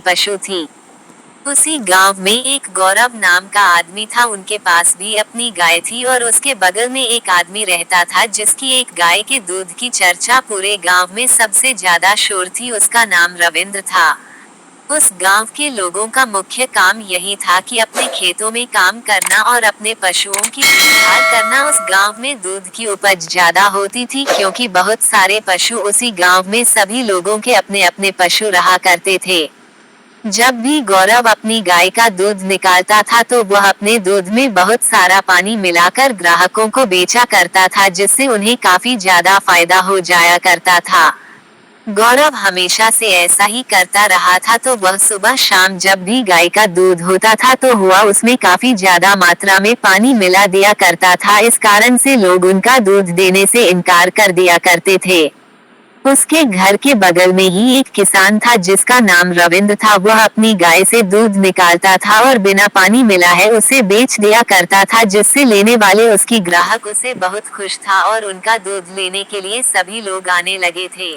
पशु थी। उसी गांव में एक गौरव नाम का आदमी था, उनके पास भी अपनी गाय थी और उसके बगल में एक आदमी रहता था जिसकी एक गाय के दूध की चर्चा पूरे गांव में सबसे ज्यादा शोर थी। उसका नाम रविंद्र था। उस गांव के लोगों का मुख्य काम यही था कि अपने खेतों में काम करना और अपने पशुओं की देखभाल करना। उस गांव में दूध की उपज ज्यादा होती थी क्योंकि बहुत सारे पशु उसी गांव में सभी लोगों के अपने अपने पशु रहा करते थे। जब भी गौरव अपनी गाय का दूध निकालता था तो वह अपने दूध में बहुत सारा पानी मिलाकर ग्राहकों को बेचा करता था, जिससे उन्हें काफी ज्यादा फायदा हो जाया करता था। गौरव हमेशा से ऐसा ही करता रहा था, तो वह सुबह शाम जब भी गाय का दूध होता था तो हुआ उसमें काफी ज्यादा मात्रा में पानी मिला दिया करता था। इस कारण से लोग उनका दूध देने से इनकार कर दिया करते थे। उसके घर के बगल में ही एक किसान था जिसका नाम रविंद्र था। वह अपनी गाय से दूध निकालता था और बिना पानी मिला है उसे बेच दिया करता था, जिससे लेने वाले उसकी ग्राहक उसे बहुत खुश था और उनका दूध लेने के लिए सभी लोग आने लगे थे।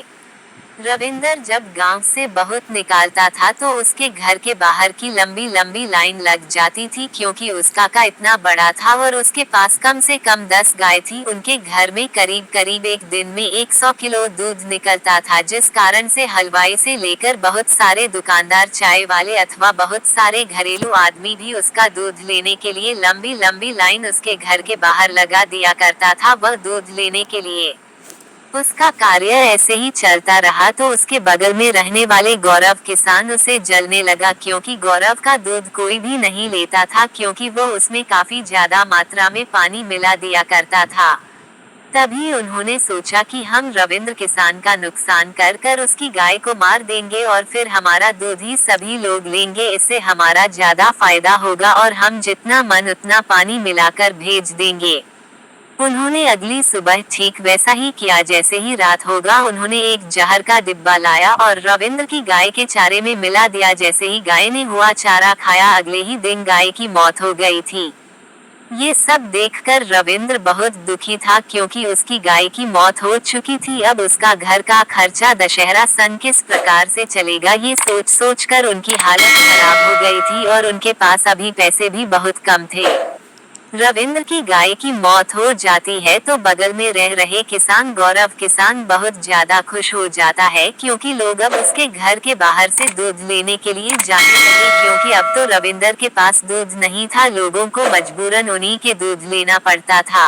रविंदर जब गांव से बहुत निकालता था तो उसके घर के बाहर की लंबी लंबी लाइन लग जाती थी, क्योंकि उसका का इतना बड़ा था और उसके पास कम से कम 10 गाय थी। उनके घर में करीब करीब एक दिन में 100 किलो दूध निकलता था, जिस कारण से हलवाई से लेकर बहुत सारे दुकानदार, चाय वाले अथवा बहुत सारे घरेलू आदमी भी उसका दूध लेने के लिए लंबी लंबी लाइन उसके घर के बाहर लगा दिया करता था वह दूध लेने के लिए। उसका कार्य ऐसे ही चलता रहा तो उसके बगल में रहने वाले गौरव किसान उसे जलने लगा, क्योंकि गौरव का दूध कोई भी नहीं लेता था, क्योंकि वो उसमें काफी ज्यादा मात्रा में पानी मिला दिया करता था। तभी उन्होंने सोचा कि हम रविंद्र किसान का नुकसान कर कर उसकी गाय को मार देंगे और फिर हमारा दूध ही सभी लोग लेंगे, इससे हमारा ज्यादा फायदा होगा और हम जितना मन उतना पानी मिलाकर भेज देंगे। उन्होंने अगली सुबह ठीक वैसा ही किया। जैसे ही रात होगा उन्होंने एक जहर का डिब्बा लाया और रविंद्र की गाय के चारे में मिला दिया। जैसे ही गाय ने हुआ चारा खाया, अगले ही दिन गाय की मौत हो गई थी। ये सब देखकर रविंद्र बहुत दुखी था, क्योंकि उसकी गाय की मौत हो चुकी थी। अब उसका घर का खर्चा दशहरा सन किस प्रकार से चलेगा, ये सोच सोच कर उनकी हालत खराब हो गई थी और उनके पास अभी पैसे भी बहुत कम थे। रविंद्र की गाय की मौत हो जाती है तो बगल में रह रहे किसान गौरव किसान बहुत ज्यादा खुश हो जाता है, क्योंकि लोग अब उसके घर के बाहर से दूध लेने के लिए जाने लगे, क्योंकि अब तो रविंद्र के पास दूध नहीं था, लोगों को मजबूरन उन्हीं के दूध लेना पड़ता था।